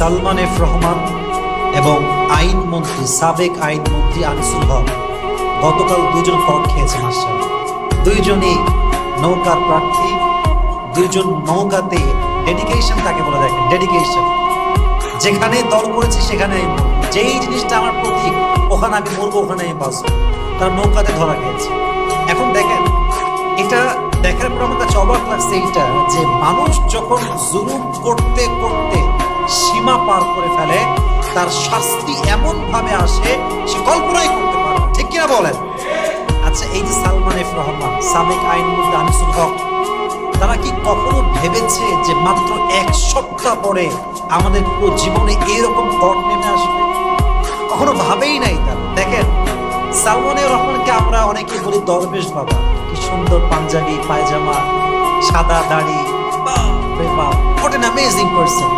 Salman F Rahman এবং আইনমন্ত্রী, সাবেক আইনমন্ত্রী আনিসুল হক গতকাল দুজন কট খেয়েছে মাস্টার। দুইজনই নৌকার প্রার্থী, দুইজন নৌকাতে ডেডিকেশন তাকে বলে, দেখেন ডেডিকেশন। যেখানে দল করেছি সেখানে আমি মরবো, যেই জিনিসটা আমার প্রতীক ওখানে আমি মরবো, ওখানে আমি বাঁচবো। তার নৌকাতে ধরা গিয়েছে। এখন দেখেন, এটা দেখার পর আমার কাছে অবাক লাগছে এইটা, যে মানুষ যখন জুলুম করতে করতে সীমা পার করে ফেলে, তার শাস্তি এমন ভাবে আসে সে কল্পনাই করতে পারে না। ঠিক কিনা বলেন? আচ্ছা, এই যে সালমান এফ রহমান, সাবেক আইনমন্ত্রী আনিসুল হক, তারা কি কখনো ভেবেছে যে মাত্র এক সপ্তাহ পরে আমাদের পুরো জীবনে এইরকম কট নেমে আসবে? কখনো ভাবেই নাই তারা। দেখেন, সালমান এফ রহমানকে আমরা অনেকে বলি দরবেশ বাবা, কি সুন্দর পাঞ্জাবি পায়জামা, সাদা দাড়ি, বাপ রে বাপ, হোয়াট অ্যান অ্যামেজিং পারসন।